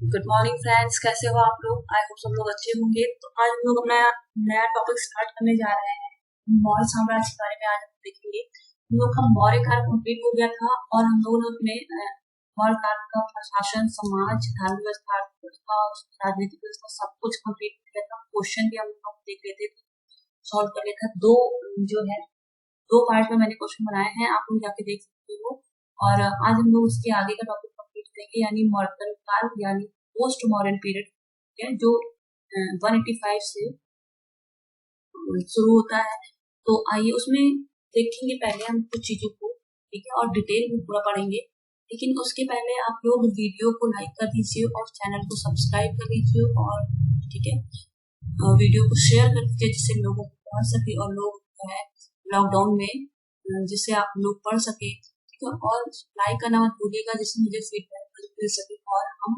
Good morning friends, कैसे हो आप लोग। आई होप सब लोग अच्छे होंगे। तो आज हम लोग अपना नया टॉपिक स्टार्ट करने जा रहे हैं। मौर्य साम्राज्य के बारे में आज हम देखेंगे। हम लोग का मौर्य काल कंप्लीट हो गया था और हम लोगों ने अपने मौर्य काल का प्रशासन, समाज, धार्मिक व्यवस्था, आर्थिक व्यवस्था और राजनीतिक व्यवस्था सब कुछ कंप्लीट हो गया था। क्वेश्चन भी हम लोग देख लेते थे, सॉल्व कर लेते थे। दो पार्ट में मैंने क्वेश्चन बनाए हैं, आप लोग जाके देख सकते हो। और आज हम लोग उसके आगे का टॉपिक कंप्लीट करेंगे, यानी मॉडर्न काल यानी पोस्ट मॉडर्न पीरियड है, जो 185 से शुरू होता है। तो आइए उसमें देखेंगे पहले हम कुछ चीजों को, ठीक है, और डिटेल में पूरा पढ़ेंगे। लेकिन उसके पहले आप लोग वीडियो को लाइक कर दीजिए और चैनल को सब्सक्राइब कर दीजिए, और ठीक है, वीडियो को शेयर कर दीजिए जिससे लोगों को पहुंच सके और लोग जो है लॉकडाउन में जिससे आप लोग पढ़ सके, ठीक है। और लाइक करना मत भूलिएगा जिससे मुझे फीडबैक मिल सके और हम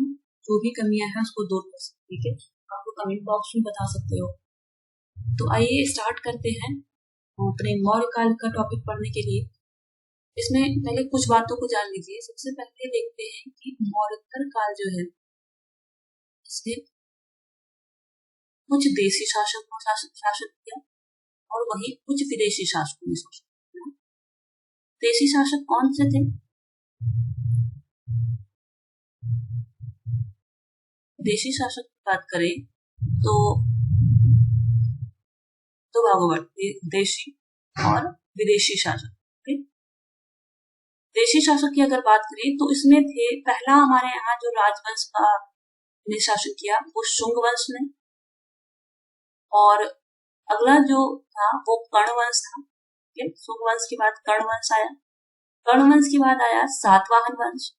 जो भी कमियां हैं उसको दूर कर सकते, ठीक है। आप लोग कमेंट बॉक्स में बता सकते हो। तो आइए स्टार्ट करते हैं अपने मौर्य काल का टॉपिक पढ़ने के लिए। इसमें पहले कुछ बातों को जान लीजिए। सबसे पहले देखते हैं कि मौर्योत्तर काल जो है इसमें कुछ देशी शासकों शासन किया और वही कुछ विदेशी शासकों ने शासन किया। देशी शासक कौन से थे? देशी शासक की बात करें तो दो भागों में, देशी और विदेशी शासक। देशी शासक की अगर बात करें तो इसमें थे, पहला हमारे यहाँ जो राजवंश का ने शासन किया वो शुंग वंश ने, और अगला जो था वो कर्ण वंश था। शुंग वंश के बाद कर्ण वंश आया, कर्ण वंश के बाद आया सातवाहन वंश,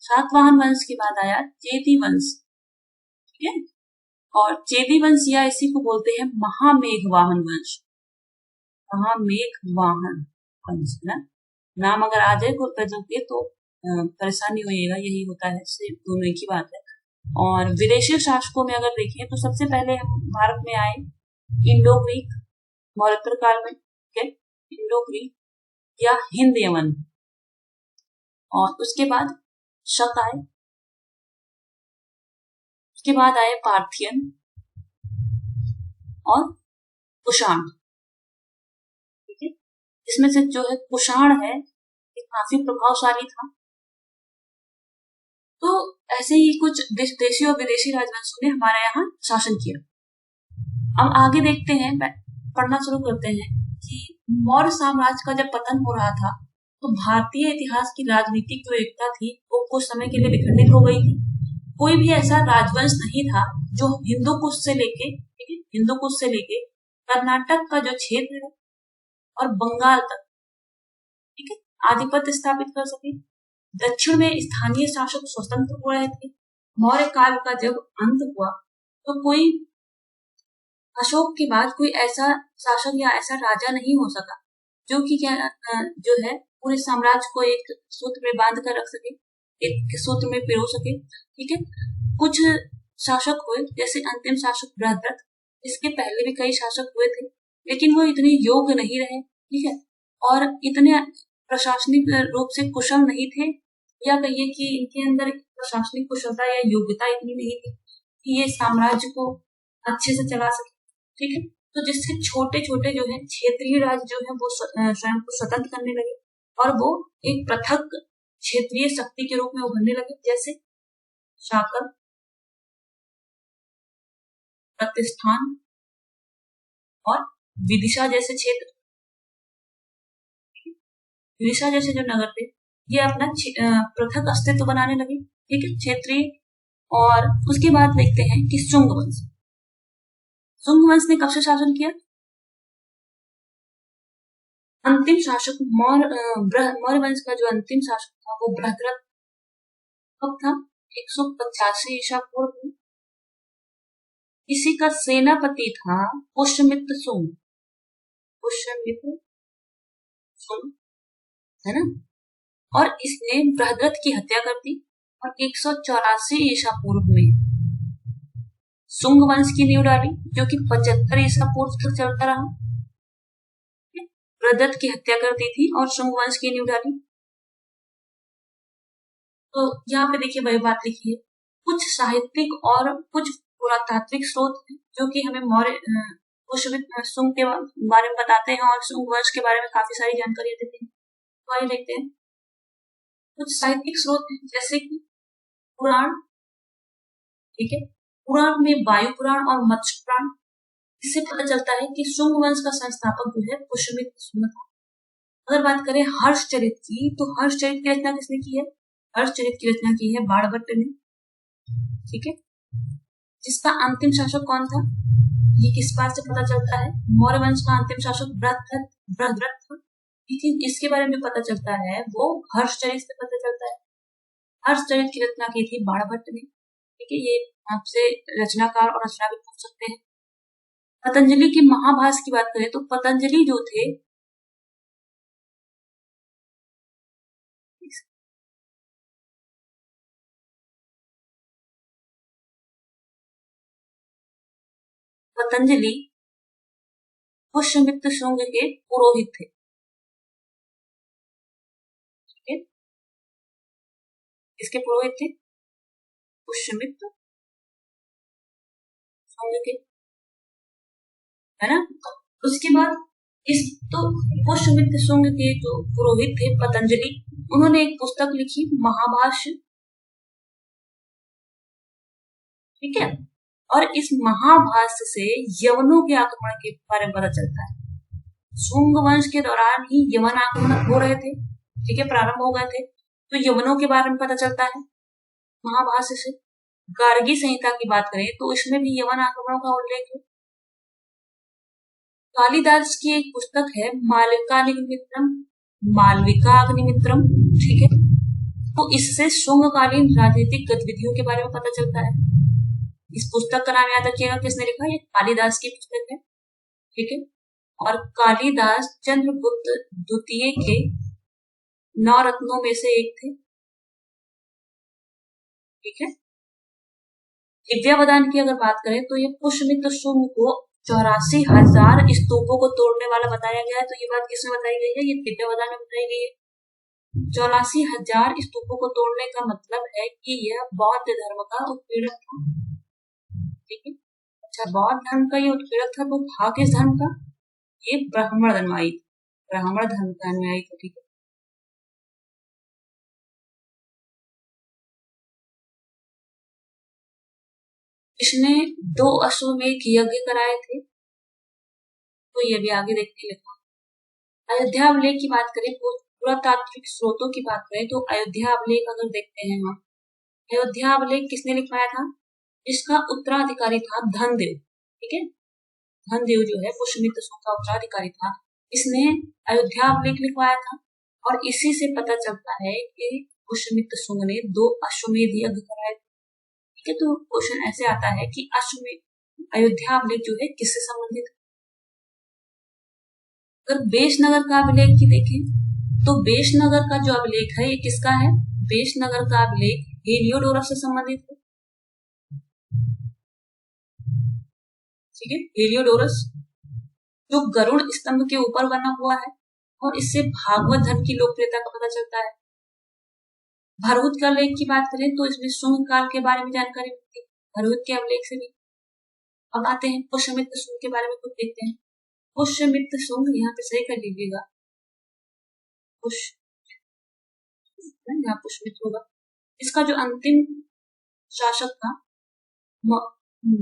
सातवाहन वंश के बाद आया चेदी वंश, ठीक है। और चेदी वंश या इसी को बोलते हैं महामेघवाहन वंश, महामेघवाहन वंश ना। नाम अगर आ जाए गजब के तो परेशानी होइएगा, यही होता है, सिर्फ दोनों एक ही बात है। और विदेशी शासकों में अगर देखें तो सबसे पहले हम भारत में आए इंडो ग्रीक मौर्योत्तर काल में, ठीक है, इंडो ग्रीक या हिंद यमन, और उसके बाद शक आए, उसके बाद आए पार्थियन और कुषाण, ठीक है। इसमें से जो है कुषाण है ये काफी प्रभावशाली था। तो ऐसे ही कुछ देशी और विदेशी राजवंशों ने हमारे यहाँ शासन किया। अब आगे देखते हैं, पढ़ना शुरू करते हैं कि मौर्य साम्राज्य का जब पतन हो रहा था तो भारतीय इतिहास की राजनीतिक जो एकता थी वो कुछ समय के लिए विखंडित हो गई थी। कोई भी ऐसा राजवंश नहीं था जो हिंदूकुश से लेके कर्नाटक का जो क्षेत्र है और बंगाल तक, ठीक है, आधिपत्य स्थापित कर सके। दक्षिण में स्थानीय शासक स्वतंत्र हो रहे थे। मौर्य काल का जब अंत हुआ तो कोई अशोक के बाद कोई ऐसा शासक या ऐसा राजा नहीं हो सका जो कि जो है पूरे साम्राज्य को एक सूत्र में बांध कर रख सके, एक सूत्र में पिरो सके, ठीक है। कुछ शासक हुए, जैसे अंतिम शासक बृहद्रथ, इसके पहले भी कई शासक हुए थे लेकिन वो इतने योग्य नहीं रहे, ठीक है, और इतने प्रशासनिक रूप से कुशल नहीं थे, या कहिए कि इनके अंदर प्रशासनिक कुशलता या योग्यता इतनी नहीं थी कि ये साम्राज्य को अच्छे से चला सके, ठीक है। तो जिससे छोटे छोटे जो है क्षेत्रीय राज्य जो है वो स्वयं को स्वतंत्र करने लगे और वो एक पृथक क्षेत्रीय शक्ति के रूप में उभरने लगे, जैसे शाकल, प्रतिष्ठान और विदिशा जैसे क्षेत्र। विदिशा जैसे जो नगर थे ये अपना पृथक अस्तित्व बनाने लगे, ठीक है, क्षेत्रीय। और उसके बाद देखते हैं कि शुंग वंश, शुंग वंश ने कब से शासन किया? अंतिम शासक मौर्य वंश का जो अंतिम शासक था वो बृहद्रथ कब था? 185 ईसा पूर्व में। इसी का सेनापति था पुष्यमित्र शुंग, पुष्यमित्र शुंग, है ना। और इसने बृहद्रथ की हत्या कर दी और 184 ईसा पूर्व में शुंग वंश की नींव डाली, जो कि 75 ईसा पूर्व तक चलता रहा। बृहद्रथ की हत्या कर दी थी और शुंग वंश की नींव डाली। तो यहाँ पे देखिए वही बात लिखी है, कुछ साहित्यिक और कुछ पुरातात्विक स्रोत हैं जो कि हमें मौर्य पुष्यमित्र शुंग के बारे में बताते हैं और शुंग वंश के बारे में काफी सारी जानकारी देते हैं। तो आइए देखते हैं कुछ साहित्यिक स्रोत हैं, जैसे कि पुराण, ठीक है, पुराण में वायु पुराण और मत्स्य पुराण। इससे पता चलता है कि शुंग वंश का संस्थापक जो है पुष्यमित्र शुंग था। अगर बात करें हर्षचरित की, तो हर्षचरित की रचना किसने की है? हर्षचरित की रचना की है बाणभट्ट ने, ठीक है। जिसका अंतिम शासक कौन था? ये किस बात से पता चलता है? मौर्य वंश का अंतिम शासक बृहद्रथ था। लेकिन इसके बारे में पता चलता है वो हर्षचरित से पता चलता है। हर्षचरित की रचना की थी बाणभट्ट ने, ठीक है। ये आपसे रचनाकार और रचनाविद पूछ सकते हैं। पतंजलि की महाभाष्य की बात करें तो पतंजलि जो थे, पतंजलि पुष्यमित्र शुंग के पुरोहित थे, ठीक है। इसके पुरोहित थे पुष्यमित्र शुंग के, है ना। उसके बाद इस तो पुष्यमित्र शुंग के जो पुरोहित थे पतंजलि, उन्होंने एक पुस्तक लिखी महाभाष्य, ठीक है। और इस महाभाष्य से यवनों के आक्रमण के बारे में पता चलता है। शुंग वंश के दौरान ही यवन आक्रमण हो रहे थे, ठीक है, प्रारंभ हो गए थे। तो यवनों के बारे में पता चलता है महाभाष्य से। गार्गी संहिता की बात करें तो इसमें भी यवन आक्रमणों का उल्लेख है। कालिदास की एक पुस्तक है मालविकाग्निमित्रम, ठीक है। तो इससे शुंगकालीन राजनीतिक गतिविधियों के बारे में पता चलता है। इस पुस्तक का नाम याद रखिएगा, किसने लिखा है? ये कालिदास की पुस्तक है, ठीक है। और कालिदास चंद्रगुप्त द्वितीय के 9 रत्नों में से एक थे, ठीक है। दिव्यावदान की अगर बात करें तो ये पुष्यमित्र शुंग को 84,000 स्तूपों को तोड़ने वाला बताया गया है। तो ये बात किसमें बताई गई है? ये दिव्यावदान में बताई गई है। 84,000 स्तूपों को तोड़ने का मतलब है कि यह बौद्ध धर्म का उत्पीड़न था, ठीक है। अच्छा, बौद्ध धर्म का ये उत्पीड़न था तो था किस धर्म का? ये ब्राह्मण धर्माई, ब्राह्मण धर्म का अनुयायी था, ठीक है। इसने 2 अश्वमेध यज्ञ कराए थे, तो ये भी आगे देखते लिखा। अयोध्या अभिलेख की बात करें, पुरातात्विक स्रोतों की बात करें तो अयोध्या अभिलेख अगर देखते हैं हम, अयोध्या अभिलेख किसने लिखवाया था? इसका उत्तराधिकारी था धनदेव, ठीक है। धनदेव जो है पुष्यमित्र शुंग का उत्तराधिकारी था। इसने अयोध्या अभिलेख लिखवाया था और इसी से पता चलता है कि पुष्यमित्र शुंग ने 2 अश्वमेध यज्ञ कराए थे, ठीक है। तो क्वेश्चन ऐसे आता है कि अश्वमेध अयोध्या अभिलेख जो है किससे संबंधित है? अगर बेशनगर का अभिलेख की देखें तो बेशनगर का जो अभिलेख है ये किसका है? बेशनगर का अभिलेख हेलियोडोरस से संबंधित है, ठीक है। हेलियोडोरस जो गरुड़ स्तंभ के ऊपर बना हुआ है और इससे भागवत धर्म की लोकप्रियता का पता चलता है। भरहुत के अभिलेख की बात करें तो इसमें शुंग काल के बारे में जानकारी मिलती है, भरहुत के अभिलेख से भी। अब आते हैं पुष्यमित्र शुंग के बारे में कुछ देखते हैं। पुष्यमित्र शुंग, यहाँ पे सही कर लीजिएगा, यहाँ पुष्यमित्र होगा। इसका जो अंतिम शासक था,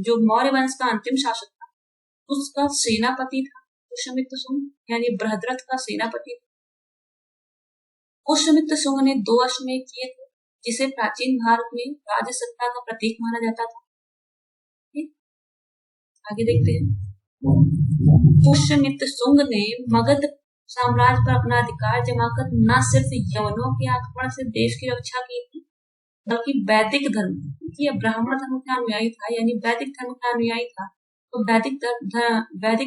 जो मौर्य वंश का अंतिम शासक था, उसका सेनापति था पुष्यमित्र शुंग, यानी बृहद्रथ का सेनापति। पुष्यमित्र शुंग ने 2 अश्वमेध किए थे, जिसे प्राचीन भारत में राजसत्ता का प्रतीक माना जाता था। आगे देखते हैं। पुष्यमित्र शुंग ने मगध साम्राज्य पर अपना अधिकार जमाकर न सिर्फ यवनों के आक्रमण से देश की रक्षा की थी, बल्कि वैदिक धर्म, यह ब्राह्मण धर्म का अनुयायी था, यानी वैदिक धर्म का अनुयायी था। तो वैदिक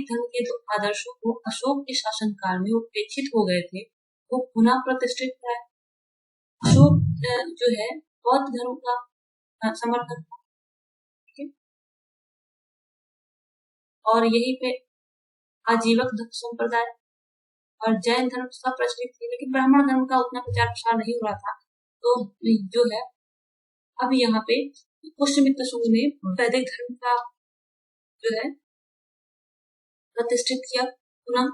धर्म के जो आदर्शों को अशोक के शासनकाल में उपेक्षित हो गए थे, वो पुनः प्रतिष्ठित कराए। अशोक जो है बौद्ध धर्म का समर्थक था, ठीक है। और यहीं पे आजीवक संप्रदाय और जैन धर्म सब प्रचलित थे, लेकिन ब्राह्मण धर्म का उतना प्रचार प्रसार नहीं हो रहा था। तो जो है अब यहाँ पे पुष्यमित्र शुंग ने वैदिक धर्म का जो है प्रतिष्ठित किया। पुनः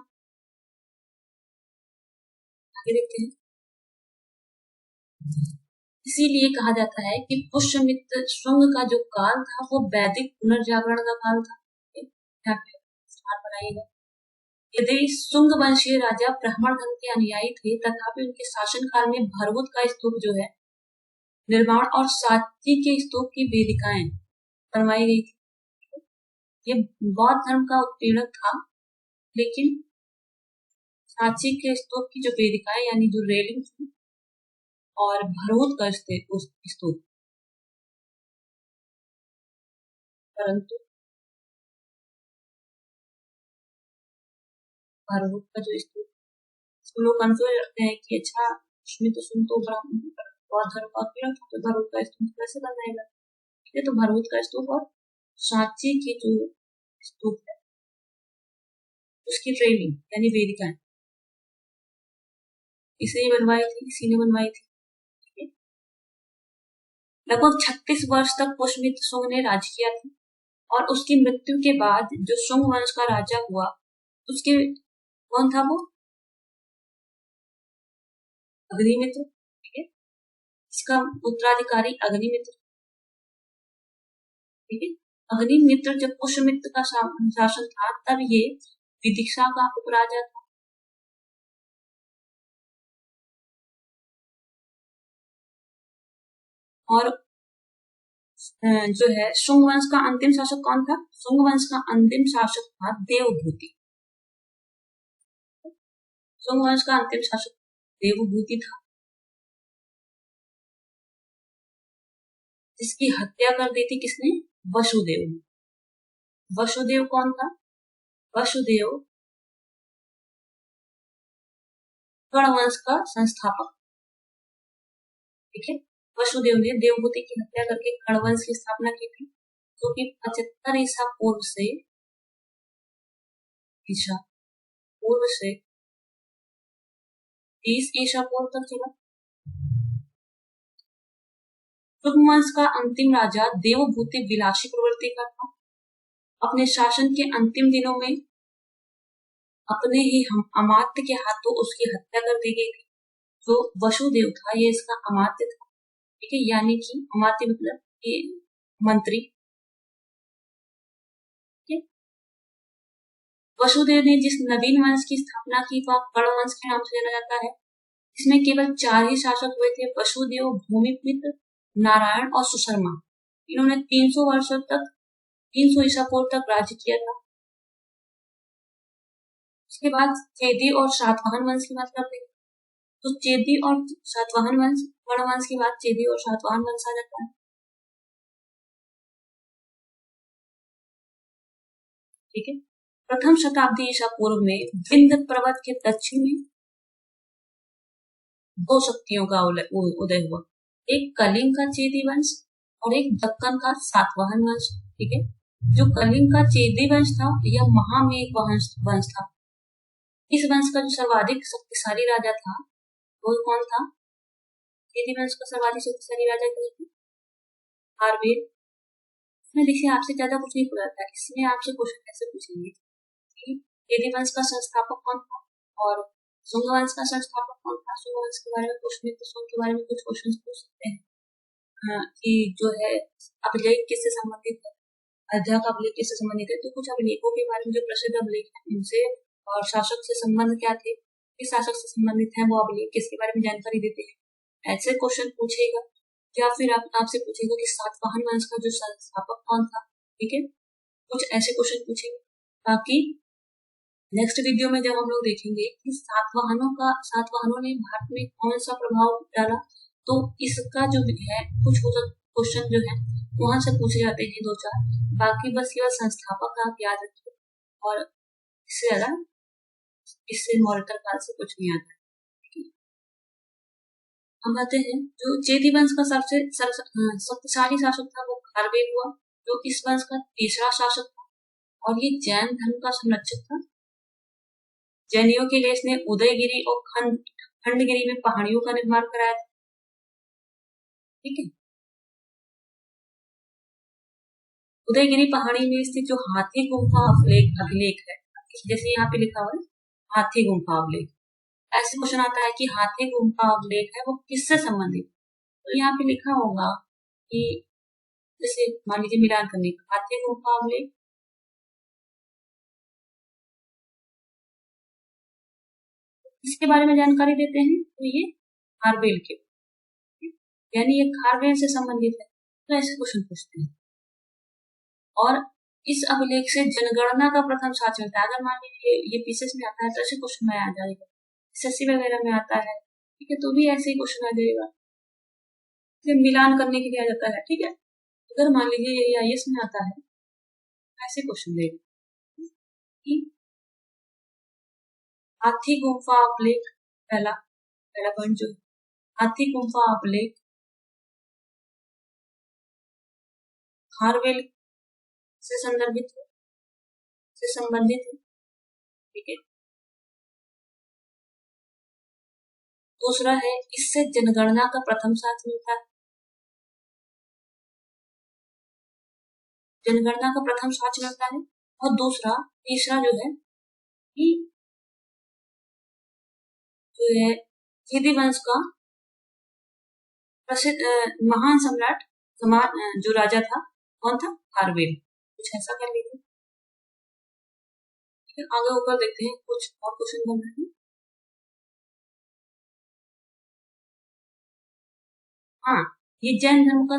आगे देखते हैं। इसीलिए कहा जाता है कि पुष्यमित्र शुंग का जो काल था वो वैदिक पुनर्जागरण का काल था। यहाँ पे स्टार बनाइएगा। यदि शुंग वंशीय राजा ब्राह्मण धर्म के अनुयायी थे, तथापि उनके शासन काल में भरहुत का स्तूप जो है निर्माण और साथी के स्तूप की वेदिकाएं बनवाई गई थी। ये बौद्ध धर्म का उत्पीड़न था, लेकिन साची के स्तूप की जो वेदिकाएं यानी जो रेलिंग थी और भरहुत का स्तूप, परंतु भरहुत का जो स्तूप, लोग कंफ्यूज रखते हैं कि अच्छा उसमें तो सुन तो बौद्ध धर्म का उत्पीड़न था, तो भरहुत का स्तूप कैसे बनाएगा? ये तो भरहुत का स्तूप और सांची की जो स्तूप है उसकी रेलिंग यानी वेदिकाएं इसी ने बनवाई थी। लगभग 36 वर्ष तक पुष्यमित्र शुंग ने राज किया था और उसकी मृत्यु के बाद जो शुंग वंश का राजा हुआ उसके कौन था वो? अग्निमित्र। ठीक है, इसका उत्तराधिकारी अग्निमित्र। ठीक है, अग्निमित्र जब पुष्यमित्र का शासन था तब ये विदिशा का उपराजा था। और जो है शुंग वंश का अंतिम शासक कौन था? शुंग वंश का अंतिम शासक था देवभूति। शुंग वंश का अंतिम शासक देवभूति था, जिसकी हत्या कर दी थी किसने? वसुदेव ने। वसुदेव कौन था? वसुदेव गणवंश का संस्थापक। ठीक है, वसुदेव ने देवभूति की हत्या करके गणवंश की स्थापना की थी, जो कि 75 ईसा पूर्व से 30 ईसा पूर्व तक चला। शुंग वंश का अंतिम राजा देवभूति विलासी प्रवृत्ति का था। अपने शासन के अंतिम दिनों में अपने ही अमात्य के हाथों उसकी हत्या कर दी गई थी। जो वसुदेव था ये इसका अमात्य था। ठीक है, यानी कि अमात्य मतलब ये मंत्री। वसुदेव ने जिस नवीन वंश की स्थापना की वह कर्ण वंश के नाम से जाना जाता है। इसमें केवल 4 ही शासक हुए थे, वसुदेव, भूमिपुत्र, नारायण और सुशर्मा। इन्होंने 300 वर्षों तक 300 ईसा पूर्व तक राज्य किया था। उसके बाद चेदी और सातवाहन वंश की बात करते हैं। तो चेदी और सातवाहन वंश, कर्ण वंश के बाद चेदी और सातवाहन वंश आ जाता है। ठीक है, प्रथम शताब्दी ईसा पूर्व में विंध्य पर्वत के दक्षिण में 2 शक्तियों का उदय हुआ। एक कलिंग का चेदी वंश और एक दक्कन का सातवाहन वंश। ठीक है, जो कलिंग का चेदी वंश था यह महामेघ वंश था। इस वंश का जो सर्वाधिक शक्तिशाली राजा था वो कौन था? चेदी वंश का सर्वाधिक शक्तिशाली राजा कौन था? हार्वेल। इसमें देखिए आपसे ज्यादा कुछ नहीं पूछा था, इसमें आपसे क्वेश्चन कैसे पूछेंगे कि चेदी वंश का संस्थापक कौन था और शुंग वंश का संस्थापक कौन था। शुंग वंश के बारे में पुष्यमित्र शुंग के बारे में कुछ क्वेश्चन पूछ सकते हैं। कि जो है अभिलेख किससे संबंधित है, अयोध्या का अभिलेख किससे संबंधित है। तो कुछ अभिलेखों के बारे में जो प्रसिद्ध अभिलेख है उनसे और शासक से संबंध क्या थे, किस शासक से संबंधित है वो अभिलेख, किसके बारे में जानकारी देते हैं, ऐसे क्वेश्चन पूछेगा। या फिर आपसे पूछेगा कि सातवाहन वंश का जो संस्थापक कौन था। ठीक है, कुछ ऐसे क्वेश्चन पूछेंगे। बाकी नेक्स्ट वीडियो में जब हम लोग देखेंगे कि सातवाहनों ने भारत में कौन सा प्रभाव डाला, तो इसका जो है कुछ क्वेश्चन जो है वहां से पूछे जाते हैं 2-4। बाकी बस केवल संस्थापक आप याद रखिए और इससे ज्यादा इससे मौर्य काल से कुछ नहीं आता। हम आते हैं जो चेदी वंश का सबसे शक्तिशाली शासक था वो खारवेल हुआ, जो इस वंश का तीसरा शासक था और ये जैन धर्म का संरक्षक था। जैनियों के लिए इसने उदयगिरी और खंडगिरी में पहाड़ियों का निर्माण कराया था। ठीक है। उदयगिरी पहाड़ी में स्थित जो हाथी गुम्फा अभिलेख है, जैसे यहाँ पे लिखा हुआ है हाथी गुम्फा अभिलेख, ऐसे क्वेश्चन आता है कि हाथी गुम्फा अभिलेख है वो किससे संबंधित, तो यहाँ पे लिखा होगा कि जैसे मान लीजिए मिलान करने का हाथी गुम्फा अभिलेख, इसके बारे में जानकारी देते हैं तो ये खारवेल के, यानी ये खारवेल से संबंधित है, तो ऐसे क्वेश्चन पूछते हैं। और इस अभिलेख से जनगणना का प्रथम साक्ष्य मिलता है। अगर मान लीजिए ये पीसेस में आता है तो ऐसे क्वेश्चन में आ जाएगा, एसएससी वगैरह में आता है, ठीक है, तो भी ऐसे ही क्वेश्चन आ जाएगा, मिलान करने के लिए आ जाता है, ठीक है। अगर मान लीजिए ये आईएएस में आता है ऐसे क्वेश्चन देगा कि हाथी गुम्फा अभिलेख, पहला पॉइंट जो हाथी गुम्फा अभिलेख खारवेल से संदर्भित है, से संबंधित है, ठीक है। दूसरा है इससे जनगणना का प्रथम साक्ष्य मिलता है, जनगणना का प्रथम साक्ष्य मिलता है। और दूसरा तीसरा जो है कि जो है खिदी वंश का प्रसिद्ध महान सम्राट जो राजा था कौन था, खारवेल, कुछ ऐसा कर लीजिए। आगे ऊपर देखते हैं कुछ और क्वेश्चन बन रहे हैं। हाँ, ये जैन धर्म का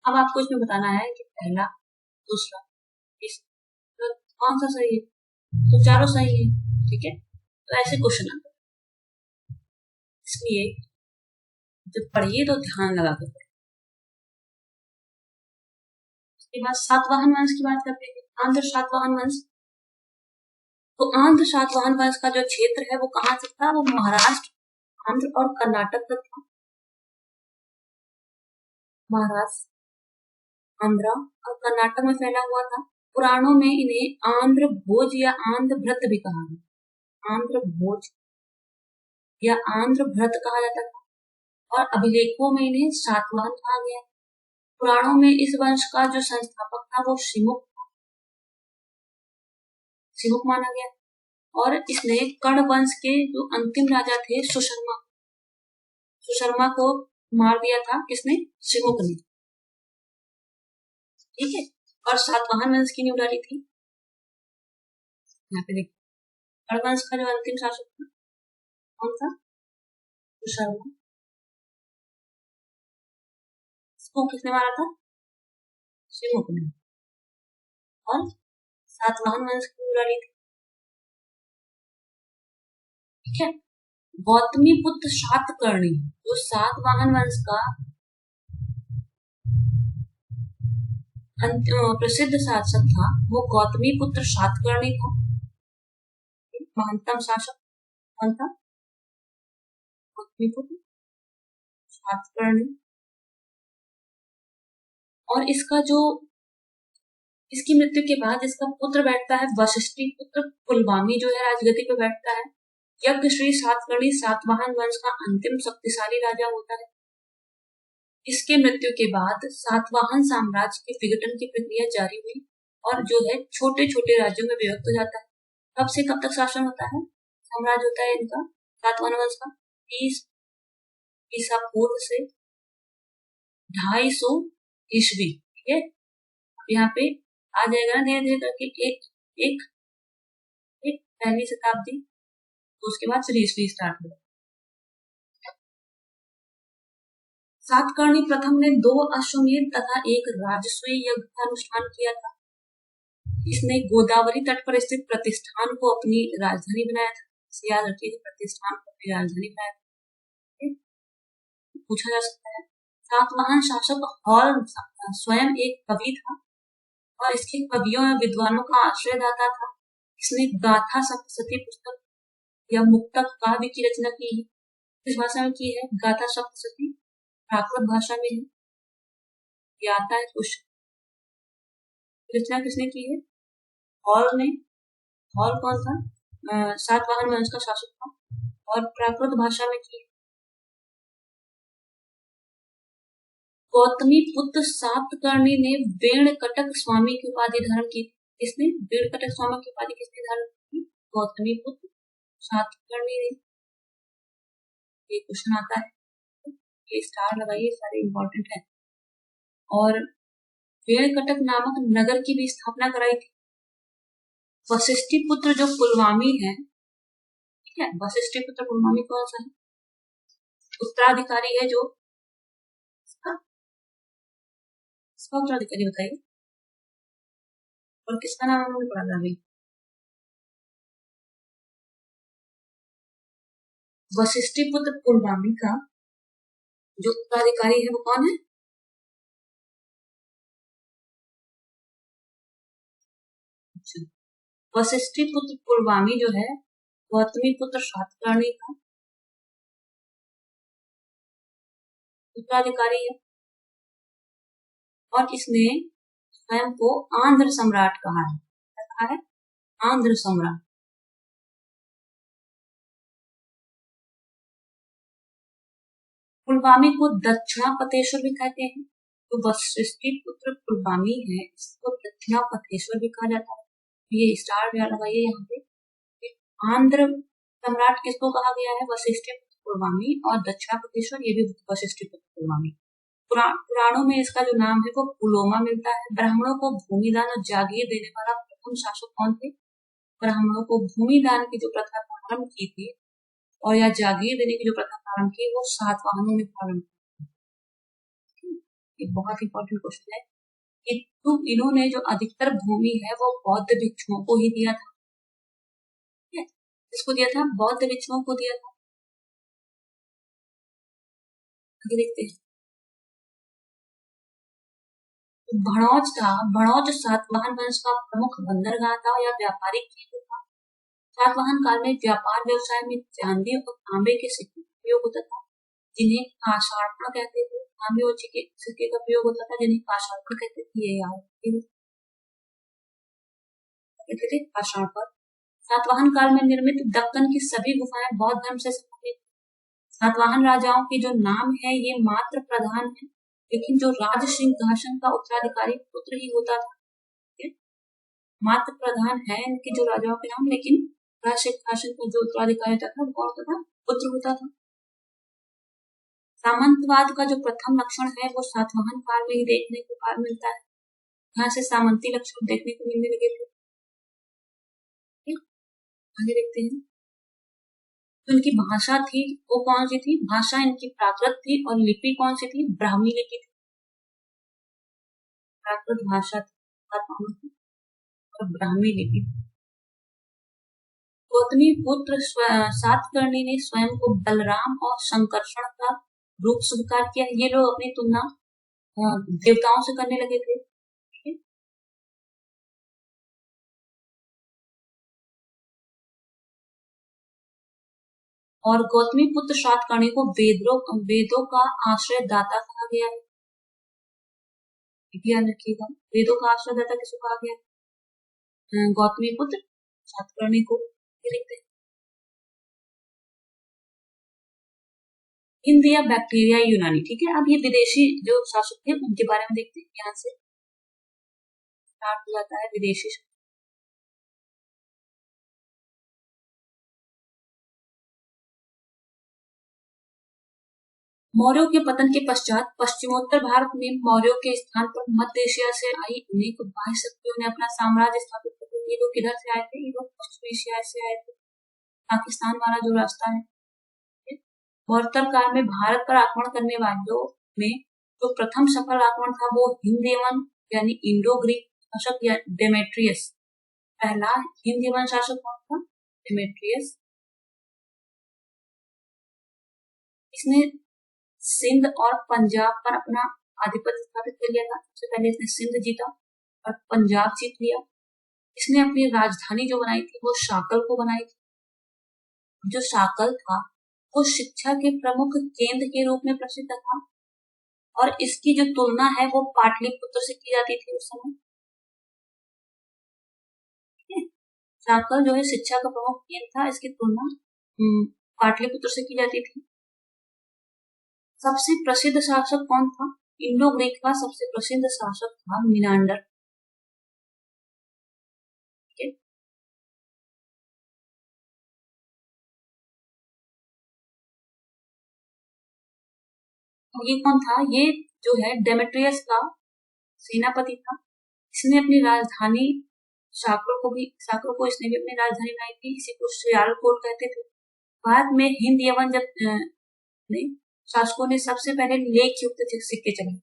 अब आपको इसमें बताना है कि पहला, दूसरा, तीसरा, तो कौन सा सही है, तो चारों सही है, ठीक है। तो ऐसे क्वेश्चन आते हैं, इसलिए जब पढ़िए तो ध्यान लगा कर पढ़िए। उसके बाद सातवाहन वंश की बात करते हैं, आंध्र सातवाहन वंश। तो आंध्र सातवाहन वंश का जो क्षेत्र है वो कहाँ से था, वो महाराष्ट्र, आंध्र और कर्नाटक तक था। महाराष्ट्र, आंध्र और कर्नाटक में फैला हुआ था। पुराणों में इन्हें आंध्र भोज या आंध्र भ्रत भी कहा है, आंध्र भोज या आंध्र भ्रत कहा जाता था, और अभिलेखों में इन्हें सातवाहन कहा गया। पुराणों में इस वंश का जो संस्थापक था वो सिमुक माना गया, और इसने कर्ण वंश के जो अंतिम राजा थे सुशर्मा को मार दिया था, किसने, सिमुक ने, ठीक है। और सातवाहन वंश की नींव डाली थी, यहाँ पे देखिए कर्ण वंश का जो अंतिम शासक था कौन था, सुशर्मा, इसको किसने मारा था, सिमुक ने, और सातवाहन वंश की नींव डाली थी, ठीक है। गौतमी पुत्र सातकर्णी जो सातवाहन वंश का प्रसिद्ध शासक था, वो गौतमी पुत्र सातकर्णी था, महानतम शासक कौन था, गौतमी पुत्र सातकर्णी। और इसकी मृत्यु के बाद इसका पुत्र बैठता है वशिष्ठी पुत्र पुलवामी, जो है राजगद्दी पे बैठता है। यज्ञश्री सातकर्णी सातवाहन वंश का अंतिम शक्तिशाली राजा होता है। इसके मृत्यु के बाद सातवाहन साम्राज्य के विघटन की प्रक्रिया जारी हुई और जो है छोटे छोटे राज्यों में विभक्त हो जाता है। कब से कब तक शासन होता है, साम्राज्य होता है इनका सातवाहन वंश का 30 ईसा पूर्व से 250 ईस्वी, ठीक है। यहाँ पे आ जाएगा ना धीरे धीरे करके एक एक एक पहली शताब्दी, उसके बाद फिर ईस्वी स्टार्ट हुआ। सातकर्णी प्रथम ने 2 अश्वमेध तथा एक राजसूय यज्ञ का अनुष्ठान किया था। इसने गोदावरी तट पर स्थित प्रतिष्ठान को अपनी राजधानी बनाया था, याद रखिए प्रतिष्ठान को अपनी राजधानी बनाया था, पूछा जा सकता है। सातवाहन शासक हॉल स्वयं एक कवि था और इसके कवियों और विद्वानों का आश्रयदाता था। इसने गाथा सप्तशती पुस्तक या मुक्तक काव्य की रचना की है। किस भाषा में की है, गाथा सप्तशती प्राकृत भाषा में है, ये आता है क्वेश्चन। रचना किसने की है, हॉल ने, हॉल कौन था, सातवाहन वंश का शासक था और प्राकृत भाषा में की। गौतमी पुत्र सातकर्णी ने वेणकटक स्वामी की उपाधि धारण की। किसने वेणकटक स्वामी की उपाधि किसने धारण की? गौतमी पुत्र सातकर्णी ने। ये क्वेश्चन आता है, ये स्टार लगाइए, सारे इंपॉर्टेंट है। और वेणकटक नामक नगर की भी स्थापना कराई थी। वशिष्ठी पुत्र जो पुलवामी है, ठीक है, वशिष्ठी पुत्र पुलवामी कौन सा है? उत्तराधिकारी है जो इसका उत्तराधिकारी बताइए। और किसका नाम हमने पढ़ा था अभी? वशिष्ठी पुत्र पुलवामी का जो उत्तराधिकारी है वो कौन है? अच्छा, वशिष्ठी पुत्र पुलवामी जो है गौतमी पुत्र सातकर्णी का उत्तराधिकारी है और इसने स्वयं को आंध्र सम्राट कहा है। क्या कहा है? आंध्र सम्राट। पुलवामी को दक्षिणापथेश्वर भी कहते हैं। तो वशिष्ठी पुत्र पुलवामी है, इसको दक्षिणापथेश्वर भी कहा जाता है। ये स्टार लगाइए यहाँ पे। आंध्र सम्राट किसको कहा गया है? वशिष्ठी पुत्र पुलवामी। और दक्षिणापथेश्वर ये भी वशिष्ठी पुत्र पुलवामी। पुराणों में इसका जो नाम है वो पुलोमा मिलता है। ब्राह्मणों को भूमिदान और जागीर देने वाला प्रथम शासक कौन थे? ब्राह्मणों को भूमिदान की जो प्रथा प्रारंभ की थी और या जागीर देने की जो प्रथा प्रारंभ की वो सातवाहनों ने प्रारंभ की। एक बहुत इंपॉर्टेंट क्वेश्चन है कि इन्होंने जो अधिकतर भूमि है वो बौद्ध भिक्षुओं को ही दिया था। किसको दिया था? बौद्ध भिक्षुओं को दिया था। आगे देखते हैं। भड़ौच था। भड़ौच सातवाहन वंश का प्रमुख बंदरगाह था या व्यापारिक केंद्र था। सातवाहन काल में व्यापार व्यवसाय में चांदी और तांबे के सिक्के का प्रयोग होता था जिन्हें काशार्पण कहते थे। तांबे और सिक्के का प्रयोग होता था जिन्हें काशार्पण कहते थे। ये याद कहते थे काशार्पण। सातवाहन काल में निर्मित दक्कन की सभी गुफाएं बौद्ध धर्म से संबंधित। सातवाहन राजाओं के जो नाम है ये मात्र प्रधान है, लेकिन जो राज सिंहासन का उत्तराधिकारी पुत्र ही होता था। मात्र प्रधान है इनके जो राजाओं के नाम, लेकिन राज सिंहासन का जो उत्तराधिकारी होता था वो कौन होता था? पुत्र होता था। सामंतवाद का जो प्रथम लक्षण है वो सातवाहन काल में ही देखने को मिलता है। यहाँ से सामंती लक्षण देखने को मिलने लगे थे। आगे देखते हैं। तो इनकी भाषा थी वो कौन सी थी? भाषा इनकी प्राकृत थी और लिपि कौन सी थी? ब्राह्मी लिपि थी। प्राकृत भाषा थी और ब्राह्मी लिपि। गौतमी पुत्र सातकर्णी ने स्वयं को बलराम और संकर्षण का रूप स्वीकार किया। ये लोग अपनी तुलना देवताओं से करने लगे थे। और गौतमी पुत्र सातकर्णी को वेदों का आश्रय दाता कहा गया है। ध्यान रखिएगा, वेदों का आश्रय दाता किसको कहा गया है? गौतमी पुत्र सातकर्णी को। लिखते हैं हिंद या बैक्टीरिया यूनानी। ठीक है, अब ये विदेशी जो शासक थे उनके बारे में देखते हैं। यहाँ से स्टार्ट हो जाता है विदेशी। मौर्यों के पतन के पश्चात पश्चिमोत्तर भारत में मौर्यों के स्थान पर मध्य एशिया से आई अनेक बाह्य शक्तियों ने अपना साम्राज्य स्थापित कर दिया। ये लोग किधर से आए थे? ये लोग पश्चिम एशिया से आए थे। पाकिस्तान वाला जो रास्ता है। मौर्योत्तर काल में भारत पर आक्रमण करने वालों में जो प्रथम सफल आक्रमण था वो हिंद यानी इंडो ग्रीक शासक या डेमेट्रियस। पहला हिंद शासक कौन था? डेमेट्रियस। इसने सिंध और पंजाब पर अपना आधिपत्य स्थापित कर लिया था। सबसे पहले इसने सिंध जीता और पंजाब जीत लिया। इसने अपनी राजधानी जो बनाई थी वो शाकल को बनाई थी। जो शाकल था वो शिक्षा के प्रमुख केंद्र के रूप में प्रसिद्ध था और इसकी जो तुलना है वो पाटलिपुत्र से की जाती थी उस समय। चाकल जो है शिक्षा का प्रमुख केंद्र था। इसकी तुलना पाटलिपुत्र से की जाती थी। सबसे प्रसिद्ध शासक कौन था? इंडो ग्रीक का सबसे प्रसिद्ध शासक था मिनांडर। ठीक है। और ये कौन था? ये जो है डेमेट्रियस का सेनापति था। इसने अपनी राजधानी शाक्र को इसने भी अपनी राजधानी बनाई थी। इसी को श्यालकोट कहते थे। भारत में हिंद यवन शासकों ने सबसे पहले लेख युक्त सिक्के चलाए।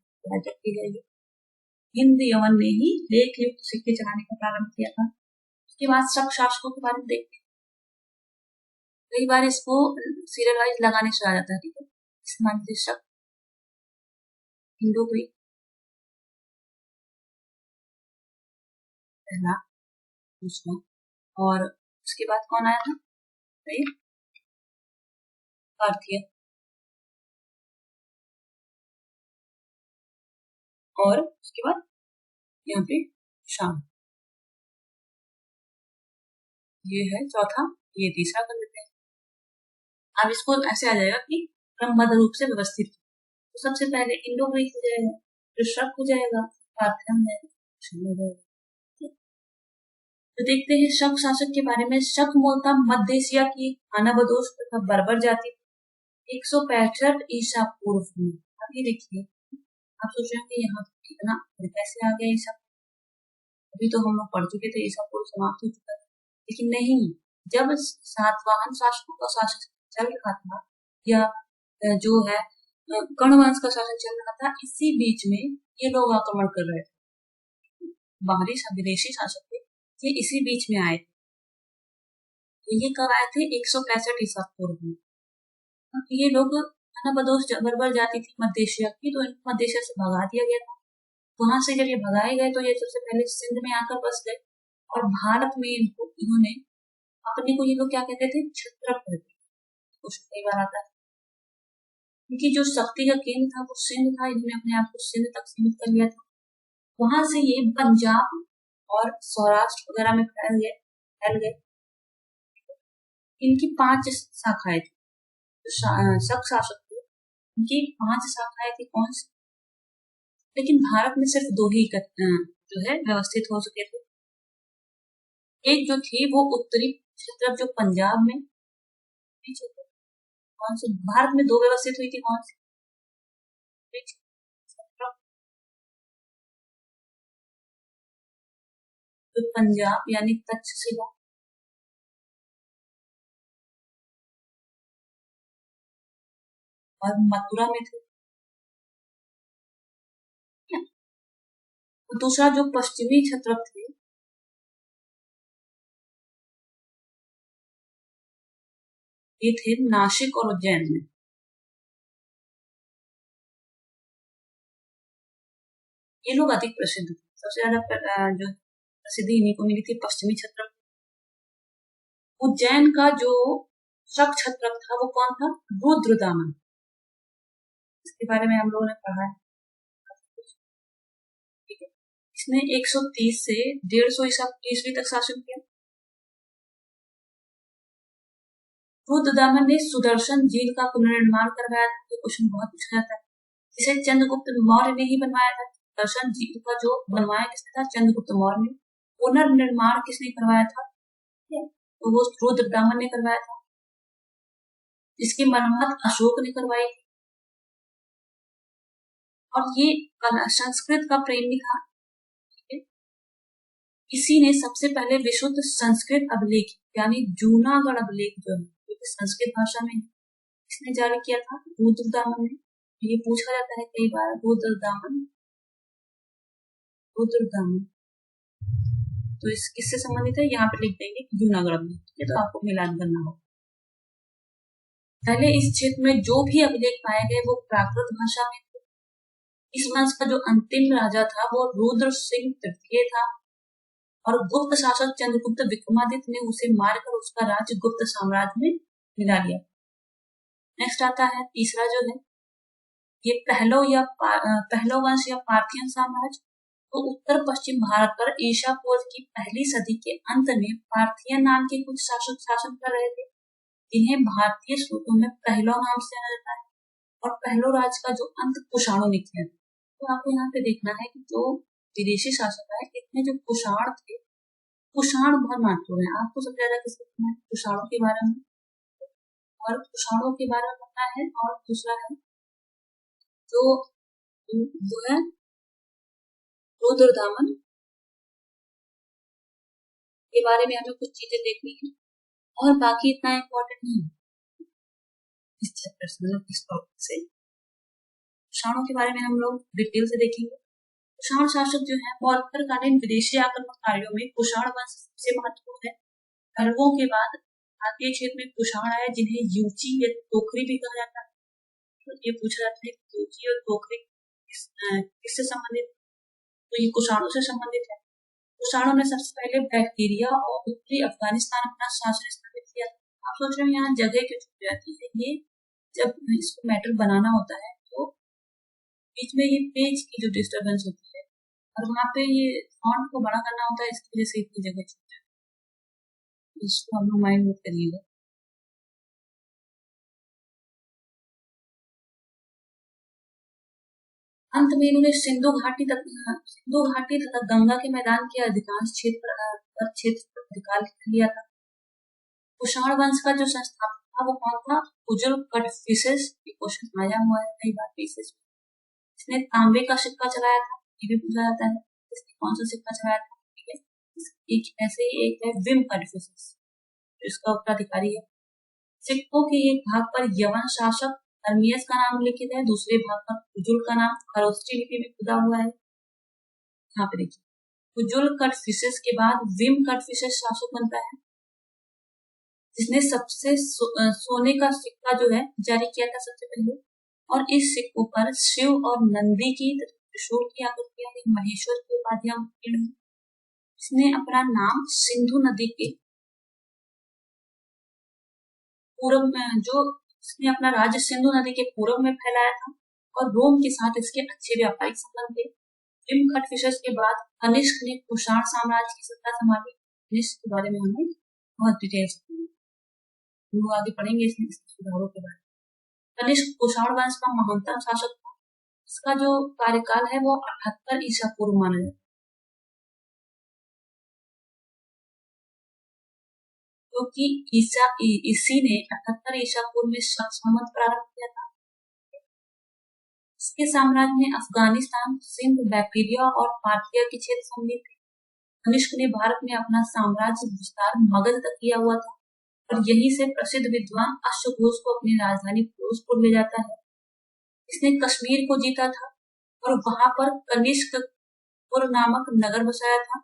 हिंद यवन ने ही लेख युक्त सिक्के चलाने का प्रारंभ किया था। उसके बाद शक शासकों के बारे में देखते हैं। कई बार इसको सीरियल वाइज लगाने से आ जाता है। ठीक है। शक, इंडो ग्रीक पहला, दूसरा, और उसके बाद कौन आया था? पार्थिया, और उसके बाद यहाँ पे शाम। ये है चौथा, ये तीसरा कर लेते हैं। अब इसको ऐसे आ जाएगा कि क्रमबद्ध रूप से व्यवस्थित। तो सबसे पहले इंडो ग्रीक हो जाएगा, फिर शक हो जाएगा, पार्थिया हो जाएगा। तो देखते हैं शक शासक के बारे में। शक मूलतः मध्य एशिया की हानाबदोश तथा बर्बर जाति 165 ईसा पूर्व में। अब ये देखिए, आप सोच रहे हैं यहाँ कितना कैसे आ गया ईसा? अभी तो हम लोग पढ़ चुके थे, ईसा पूर्व समाप्त हो चुका था। लेकिन नहीं, जब सातवाहन शासकों का शासन चल रहा था, या जो है कर्ण वंश का शासन चल रहा था, इसी बीच में ये लोग आक्रमण कर रहे थे। बाहरी विदेशी शासक थे, ये इसी बीच में आए थे। तो ये कब आए थे? 165 ईसा पूर्व में। ये लोग हानाबदोश बर्बर जाति थी मध्य एशिया की, तो इनको मध्य एशिया से भगा दिया गया था। वहां से जब ये भगाए गए तो ये सबसे पहले सिंध में आकर बस गए, और भारत में इन्होंने अपने को, ये लोग क्या कहते थे? क्षत्रप कहते थे। कुछ कई बार आता है, क्योंकि जो शक्ति का केंद्र था वो सिंध था। इन्होंने अपने आप को सिंध तक सीमित कर लिया था। वहां से ये पंजाब और सौराष्ट्र वगैरह में फैल गए। इनकी 5 शाखाएं थी। शक शासक थे, इनकी 5 शाखाएं थी। कौन सी? लेकिन भारत में सिर्फ 2 ही जो है व्यवस्थित हो सके थे। एक जो थी वो उत्तरी क्षेत्र, जो पंजाब में, कौन सी? भारत में 2 व्यवस्थित हुई थी। कौन सी? तो पंजाब यानी तक्षशिला, और मथुरा में थे। दूसरा जो पश्चिमी क्षत्रप थे, ये थे नासिक और उज्जैन में। ये लोग अधिक प्रसिद्ध थे। सबसे ज्यादा जो प्रसिद्धि इन्हीं को मिली थी, पश्चिमी क्षत्रप। उज्जैन का जो शक क्षत्रप था वो कौन था? रुद्रदामन। इसके बारे में हम लोगों ने पढ़ा है। ठीक है। इसने 130 से 150 ईस्वी तक शासन किया। रुद्रदामन ने सुदर्शन झील का पुनर्निर्माण करवाया था। तो क्वेश्चन बहुत पूछा जाता है, जिसे चंद्रगुप्त मौर्य ने ही बनवाया था। सुदर्शन झील का जो बनवाया किसने था? चंद्रगुप्त मौर्य ने। पुनर्निर्माण किसने करवाया था? तो वो रुद्रदामन ने करवाया था। इसकी मरम्मत अशोक ने करवाई थी। और ये संस्कृत का प्रेमी था। इसी ने सबसे पहले विशुद्ध संस्कृत अभिलेख यानी जूनागढ़ अभिलेख जो है संस्कृत भाषा में इसने जारी किया था, रुद्रदामन ने। ये पूछा जाता है कई बार, रुद्रदामन तो इस किससे संबंधित है? यहाँ पे लिख देंगे जूनागढ़ अभिलेख। ठीक है, तो आपको मिलान करना होगा। पहले इस क्षेत्र में जो भी अभिलेख पाए गए वो प्राकृत भाषा में थे। इस वंश का जो अंतिम राजा था वो रुद्र सिंह तृतीय था, और गुप्त शासक चंद्रगुप्त विक्रमादित्य ने उसे मारकर उसका राज्य गुप्त साम्राज्य में मिला लिया। नेक्स्ट आता है तीसरा जो है, ये पहलो वंश या पार्थियन साम्राज्य। तो उत्तर पश्चिम भारत पर ईसा पूर्व की पहली सदी के अंत में पार्थियन नाम के कुछ शासक शासन कर रहे थे, जिन्हें भारतीय स्रोतों में पहलो नाम से जाना जाता है। और पहलो राज का जो अंत कुषाणों ने किया था। तो आपको यहाँ पे देखना है कि जो विदेशी शासक है, इतने जो कुषाण थे, कुषाण बहुत महत्वपूर्ण है। आपको सबसे ज्यादा किसके पढ़ना है? कुषाणों के बारे में, और कुषाणों के बारे में पढ़ना है। और दूसरा है जो है रुद्रदामन के बारे में हमें कुछ चीजें देखनी है, और बाकी इतना इम्पोर्टेंट नहीं है इस चैप्टर से, मतलब इस टॉपिक से। कुषाणों के बारे में हम लोग डिटेल से देखेंगे। कुषाण शासक जो है वो उत्तरकालीन विदेशी आक्रमणकारियों में कुषाण वंश सबसे महत्वपूर्ण है। अरबों के बाद भारतीय क्षेत्र में कुषाण आए, जिन्हें यूची या तोखरी भी कहा जाता है। तो ये पूछा जाता है कि यूची और तोखरी किससे संबंधित? तो ये कुषाणों से संबंधित है। कुषाणों ने सबसे पहले बैक्टीरिया और उत्तरी अफगानिस्तान अपना शासन स्थापित किया। आप सोच रहे हैं यहाँ जगह क्यों छूट जाती है? ये जब इसको मैटर बनाना होता है तो बीच में ये पेज की जो डिस्टर्बेंस होती है, और वहाँ पे ये फॉन्ट को बड़ा करना होता है, इसकी वजह से इतनी जगह छूट जाती है। इसको हम लोग माइंड में करिएगा। अंत में इन्होंने सिंधु घाटी तथा गंगा के मैदान के अधिकांश क्षेत्र पर अधिकार कर लिया था। कुषाण वंश का जो संस्थापक था वो कौन था? कुजुल कड़फिसेस। ये क्वेश्चन आया हुआ है कई बार पीसेस में। इसने तांबे का सिक्का चलाया था, ये भी पूछा जाता है। इसने कौन सा सिक्का चलाया था? ठीक है, एक ऐसे ही एक है विम कड़फिसेस, इसका उत्तराधिकारी है। सिक्कों के एक भाग पर यवन शासक हर्मियस का नाम लिखित है, दूसरे भाग पर कुजुल का नाम खरोष्टी लिपि में खुदा हुआ है। यहाँ पे देखिए, कुजुल कड़फिसेस के बाद विम कड़फिसेस शासक बनता है, जिसने सबसे सोने का सिक्का जो है जारी किया था सबसे पहले। और इस सिक्कों पर शिव और नंदी की त्रिशूल की आकृतियां, एक महेश्वर की उपाधियां उत्कीर्ण है। इसने अपना नाम सिंधु नदी के पूर्व में, जो इसने अपना राज्य सिंधु नदी के पूर्व में फैलाया था, और रोम के साथ इसके अच्छे व्यापारिक संबंध थे। विम कड़फिसेस के बाद कनिष्क ने कुषाण साम्राज्य की सत्ता संभाली। कनिष्क के बारे में हमें बहुत डिटेल से हम लोग आगे पढ़ेंगे इसके सुधारों के बारे में। कनिष्क कुषाण वंश का महानतम शासक था। इसका जो कार्यकाल है वो 78 ईसा पूर्व माना जाता है, क्योंकि इसी ने 78 ईसा पूर्व में संवत प्रारंभ किया था। इसके साम्राज्य में अफगानिस्तान, सिंध, बैक्टीरिया और पार्थिया के क्षेत्र सम्मिलित थे। कनिष्क ने भारत में अपना साम्राज्य विस्तार मगध तक किया हुआ था, और यहीं से प्रसिद्ध विद्वान अश्वघोष को अपनी राजधानी फिरोजपुर ले जाता है। इसने कश्मीर को जीता था, और वहां पर कनिष्कपुर नामक नगर बसाया था।